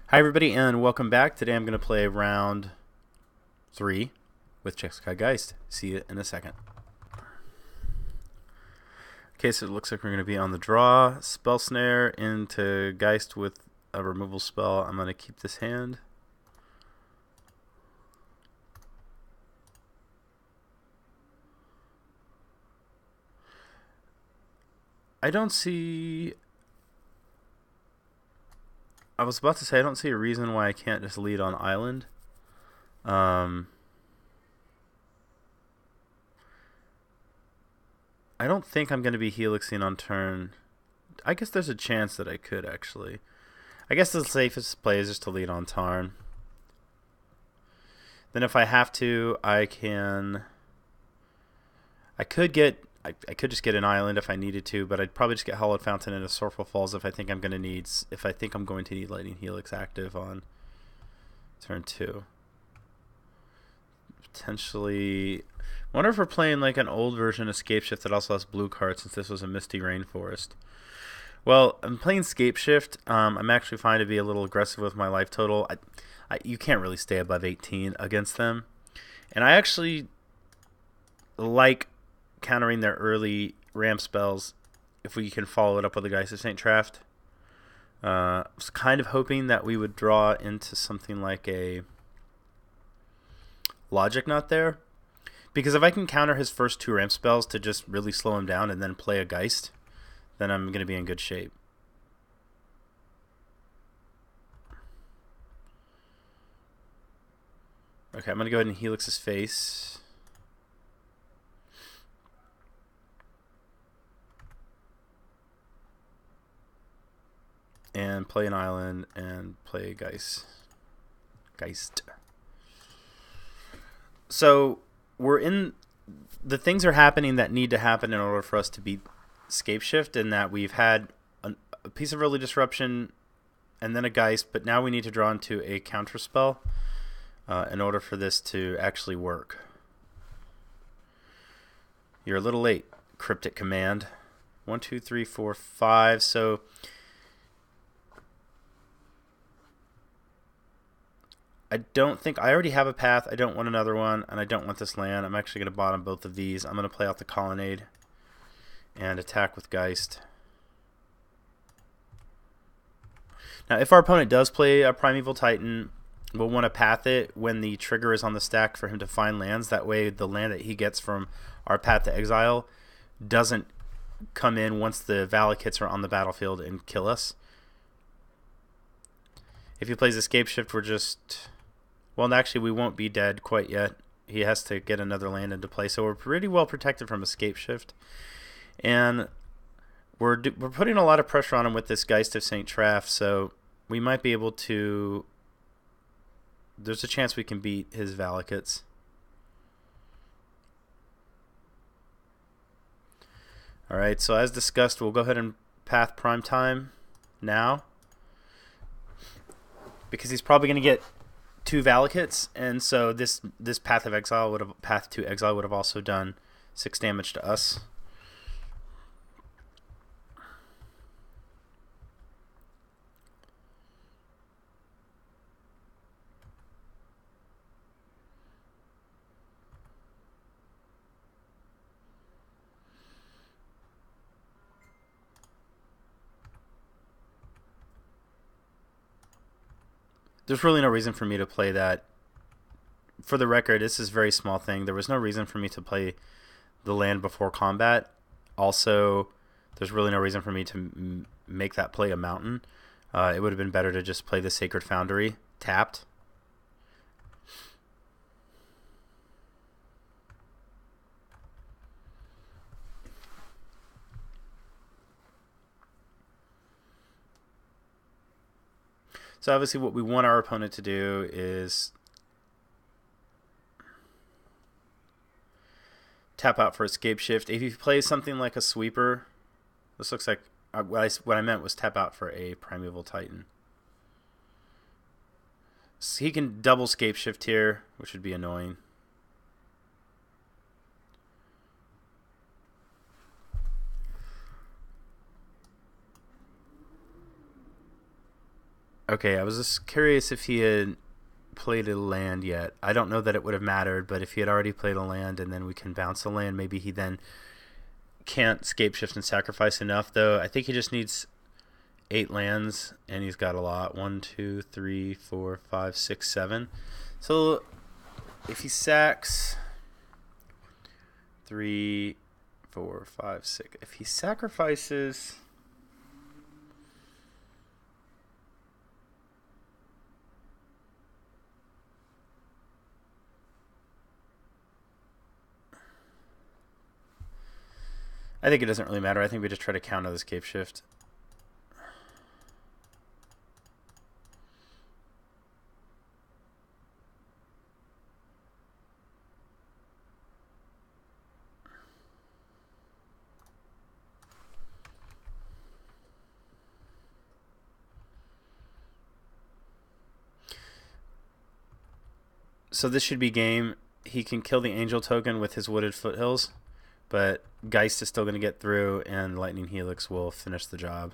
Hi everybody and welcome back. Today I'm going to play round 3 with Jeskai Geist. See you in a second. Okay, so it looks like we're going to be on the draw. Spell Snare into Geist with a removal spell. I'm going to keep this hand. I don't see... I was about to say I don't see a reason why I can't just lead on Island. I don't think I'm going to be Helixing on turn. I guess there's a chance that I could actually. I guess the safest play is just to lead on Tarn. Then if I have to, I could just get an island if I needed to, but I'd probably just get Hallowed Fountain into Sorrowful Falls if I think I'm going to need Lightning Helix active on turn 2. Potentially, wonder if we're playing like an old version of Scapeshift that also has blue cards since this was a Misty Rainforest. Well, I'm playing Scapeshift. I'm actually fine to be a little aggressive with my life total. You can't really stay above 18 against them, and I actually like countering their early ramp spells if we can follow it up with the Geist of St. Traft. I was kind of hoping that we would draw into something like a Logic Knot there, because if I can counter his first 2 ramp spells to just really slow him down and then play a Geist, then I'm going to be in good shape. Okay, I'm going to go ahead and Helix his face. And play an island and play Geist. So we're in. The things are happening that need to happen in order for us to beat Scapeshift, in that we've had a piece of early disruption and then a Geist, but now we need to draw into a counter spell in order for this to actually work. You're a little late, Cryptic Command. 1, 2, 3, 4, 5. So I don't think I already have a path. I don't want another one, and I don't want this land. I'm actually going to bottom both of these. I'm going to play out the Colonnade and attack with Geist. Now, if our opponent does play a Primeval Titan, we'll want to path it when the trigger is on the stack for him to find lands. That way, the land that he gets from our path to exile doesn't come in once the Valakits are on the battlefield and kill us. If he plays Escape Shift, we're just... Well, actually, we won't be dead quite yet. He has to get another land into play, so we're pretty well protected from Escape Shift. And we're putting a lot of pressure on him with this Geist of St. Traft, so we might be able to... There's a chance we can beat his Valakits. Alright, so as discussed, we'll go ahead and path Prime Time now, because he's probably going to get 2 Valakits, and so this path to exile would have also done 6 damage to us. There's really no reason for me to play that. For the record, this is a very small thing. There was no reason for me to play the land before combat. Also, there's really no reason for me to make that play a mountain. It would have been better to just play the Sacred Foundry tapped. So obviously what we want our opponent to do is tap out for Escape Shift. If he plays something like a Sweeper, this looks like what I meant was tap out for a Primeval Titan. So he can double Escape Shift here, which would be annoying. Okay, I was just curious if he had played a land yet. I don't know that it would have mattered, but if he had already played a land and then we can bounce a land, maybe he then can't scapeshift and sacrifice enough, though. I think he just needs 8 lands, and he's got a lot. 1, 2, 3, 4, 5, 6, 7. So if he sacks 3, 4, 5, 6, if he sacrifices, I think it doesn't really matter. I think we just try to counter the scapeshift. So this should be game. He can kill the angel token with his wooded foothills, but Geist is still going to get through, and Lightning Helix will finish the job.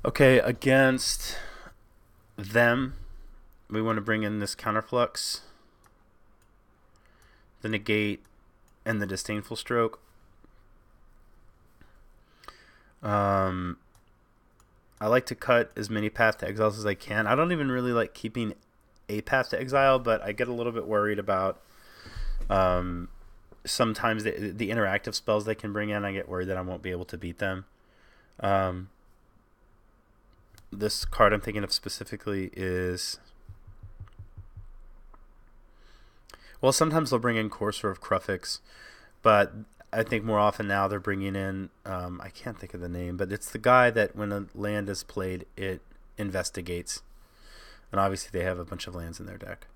Okay, against them, we want to bring in this counterflux, the negate, and the disdainful stroke. I like to cut as many path to exiles as I can. I don't even really like keeping a path to exile, but I get a little bit worried about sometimes the interactive spells they can bring in. I get worried that I won't be able to beat them. This card I'm thinking of specifically is... Well, sometimes they'll bring in Courser of Kruphix, but I think more often now they're bringing in... I can't think of the name, but it's the guy that when a land is played, it investigates. And obviously they have a bunch of lands in their deck.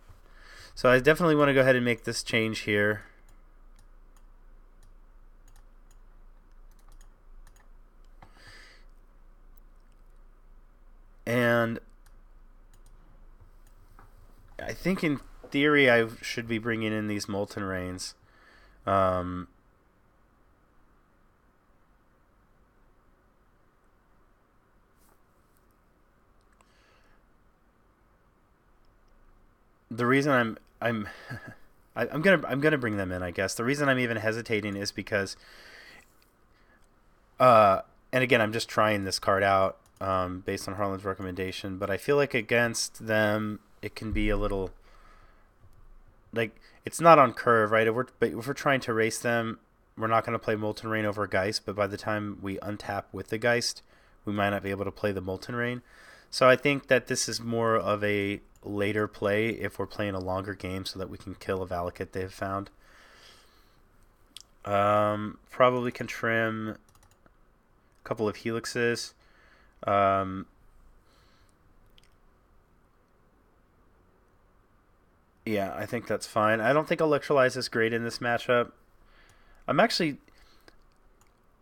So I definitely want to go ahead and make this change here. And I think in theory I should be bringing in these Molten Rains. The reason I'm I'm gonna bring them in, I guess. The reason I'm even hesitating is because and again, I'm just trying this card out based on Harlan's recommendation, but I feel like against them it can be a little like it's not on curve, right? If we're trying to race them, we're not going to play Molten Rain over Geist, but by the time we untap with the Geist, we might not be able to play the Molten Rain. So I think that this is more of a later play if we're playing a longer game so that we can kill a Valakut they've found. Probably can trim a couple of Helixes. Yeah, I think that's fine. I don't think Electrolyze is great in this matchup. I'm actually...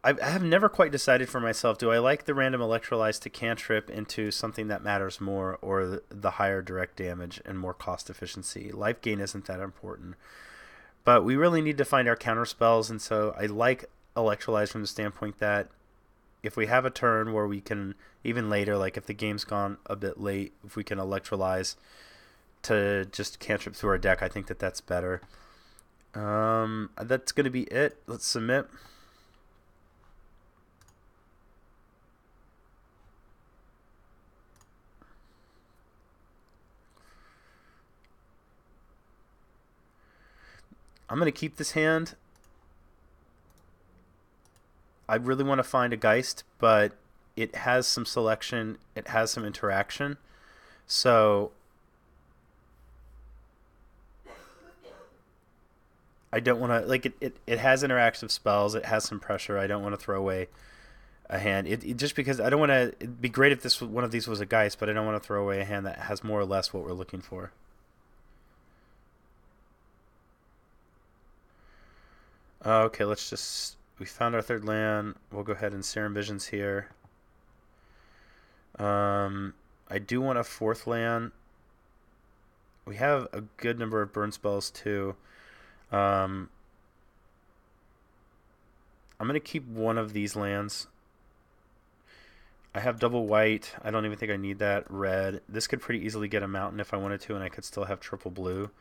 I have never quite decided for myself, do I like the random Electrolyze to cantrip into something that matters more, or the higher direct damage and more cost efficiency? Life gain isn't that important. But we really need to find our counter spells, and so I like Electrolyze from the standpoint that if we have a turn where we can, even later, like if the game's gone a bit late, if we can Electrolyze to just cantrip through our deck, I think that that's better. That's going to be it. Let's submit. I'm going to keep this hand. I really want to find a Geist, but it has some selection. It has some interaction. So I don't want to, like, it has interactive spells. It has some pressure. I don't want to throw away a hand. Just because I don't want to, it'd be great if one of these was a Geist, but I don't want to throw away a hand that has more or less what we're looking for. Okay, let's just... We found our third land. We'll go ahead and Serum Visions here. I do want a fourth land. We have a good number of burn spells too. I'm going to keep one of these lands. I have double white. I don't even think I need that. Red. This could pretty easily get a mountain if I wanted to, and I could still have triple blue.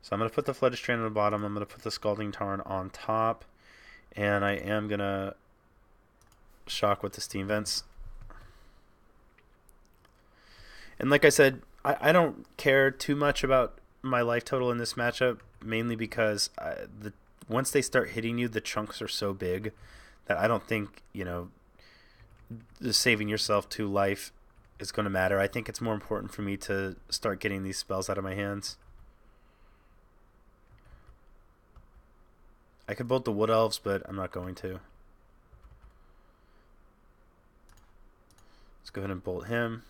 So I'm going to put the Flooded Strand on the bottom. I'm going to put the Scalding Tarn on top. And I am going to shock with the Steam Vents. And like I said, I don't care too much about my life total in this matchup, mainly because once they start hitting you, the chunks are so big that I don't think, saving yourself 2 life is going to matter. I think it's more important for me to start getting these spells out of my hands. I could bolt the Wood Elves, but I'm not going to. Let's go ahead and bolt him.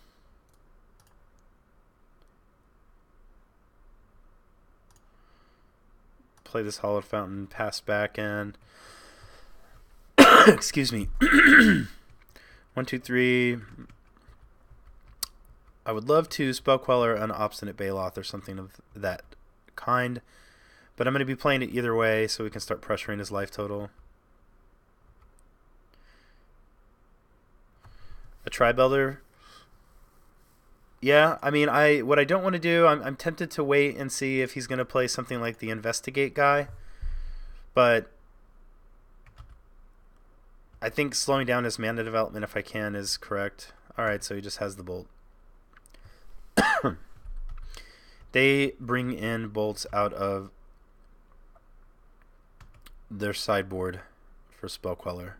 Play this Hallowed Fountain, pass back, and excuse me. 1, 2, 3. I would love to Spell Queller an Obstinate Baloth or something of that kind, but I'm going to be playing it either way so we can start pressuring his life total. A Tribe Elder. Yeah, I mean, what I don't want to do, I'm tempted to wait and see if he's going to play something like the Investigate guy, but I think slowing down his mana development if I can is correct. Alright, so he just has the bolt. They bring in bolts out of their sideboard for Spell Queller.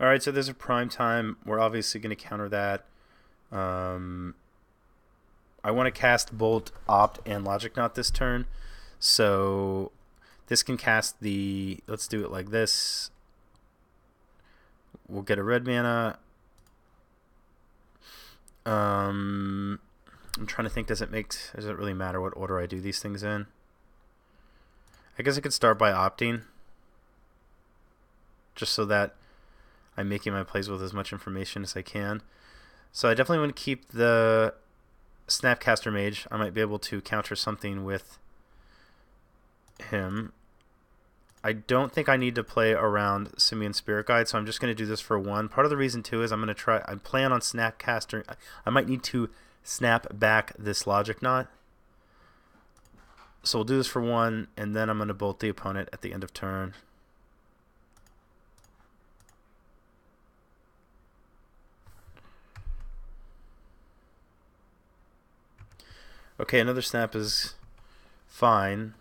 Alright, so there's a prime time. We're obviously going to counter that. I want to cast Bolt, Opt, and Logic Knot this turn. So this can cast the... Let's do it like this. We'll get a red mana. I'm trying to think, does it really matter what order I do these things in? I guess I could start by opting. Just so that I'm making my plays with as much information as I can. So I definitely want to keep the Snapcaster Mage. I might be able to counter something with him. I don't think I need to play around Simian Spirit Guide, so I'm just going to do this for 1. Part of the reason, too, is I plan on Snapcaster. I might need to snap back this Logic Knot. So we'll do this for 1, and then I'm going to bolt the opponent at the end of turn. Okay, another snap is fine.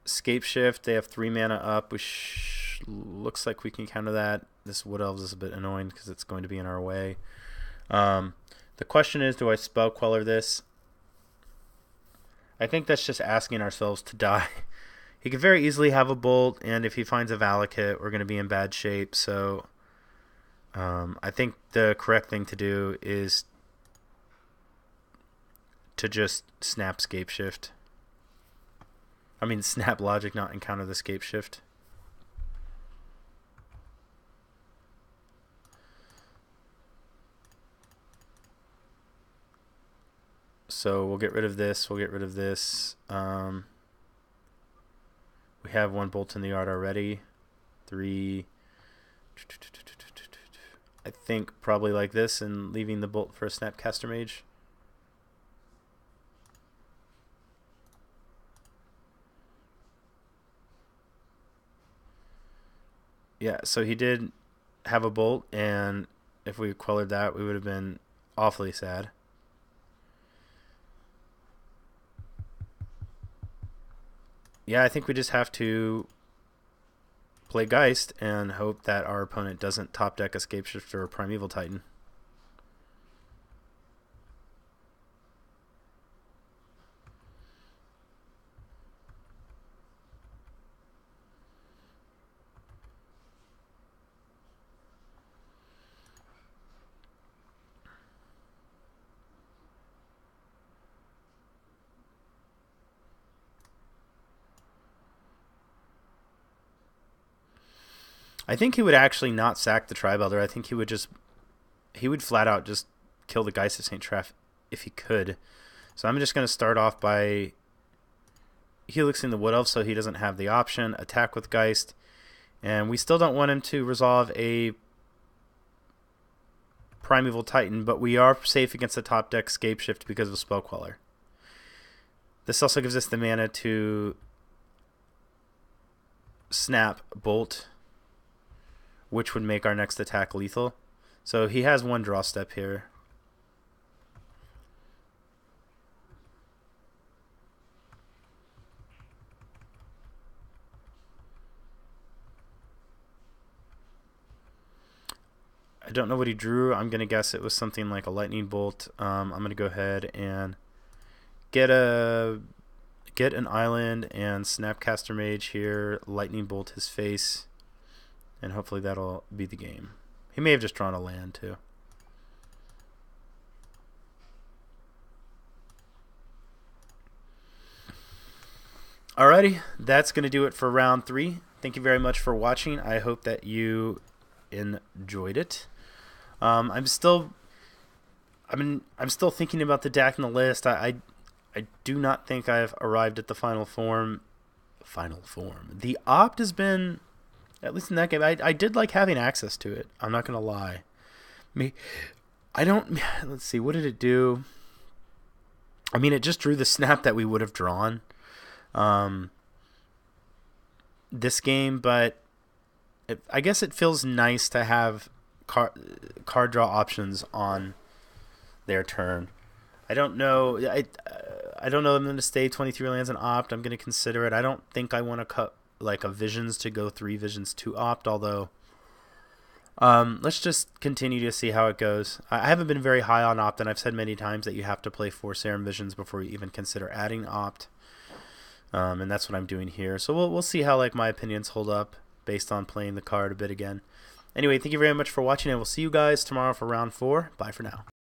Scape Shift, they have 3 mana up, which looks like we can counter that. This Wood Elves is a bit annoying because it's going to be in our way. The question is, do I Spell Queller this? I think that's just asking ourselves to die. He could very easily have a Bolt, and if he finds a Valakut, we're going to be in bad shape. So I think the correct thing to do is to just snap Scape Shift. I mean, snap Logic Knot and counter the Scape Shift. So we'll get rid of this. We'll get rid of this. We have 1 bolt in the yard already. 3. I think probably like this and leaving the bolt for a Snapcaster Mage. Yeah, so he did have a bolt, and if we quellered that, we would have been awfully sad. Yeah, I think we just have to play Geist and hope that our opponent doesn't top deck Escape Shifter or Primeval Titan. I think he would actually not sack the Tribe Elder. I think he would flat out just kill the Geist of St. Treff if he could. So I'm just going to start off by helixing the Wood Elf so he doesn't have the option. Attack with Geist. And we still don't want him to resolve a Primeval Titan, but we are safe against the top deck Scapeshift because of Spell Queller. This also gives us the mana to snap Bolt, which would make our next attack lethal. So he has one draw step here. I don't know what he drew. I'm going to guess it was something like a lightning bolt. I'm going to go ahead and get an island and Snapcaster Mage here, lightning bolt his face, and hopefully that'll be the game. He may have just drawn a land too. Alrighty, that's going to do it for round 3. Thank you very much for watching. I hope that you enjoyed it. I'm still thinking about the deck and the list. I do not think I've arrived at the final form. The opt has been, at least in that game, I did like having access to it. I'm not gonna lie. Let's see, what did it do? I mean, it just drew the snap that we would have drawn this game, but I guess it feels nice to have card draw options on their turn. I don't know. I don't know. I'm going to stay 23 lands and opt. I'm going to consider it. I don't think I want to cut like a visions to go 3 visions to opt. Although, let's just continue to see how it goes. I haven't been very high on opt, and I've said many times that you have to play 4 Serum Visions before you even consider adding opt. And that's what I'm doing here. So we'll see how like my opinions hold up based on playing the card a bit again. Anyway, thank you very much for watching, and we'll see you guys tomorrow for round 4. Bye for now.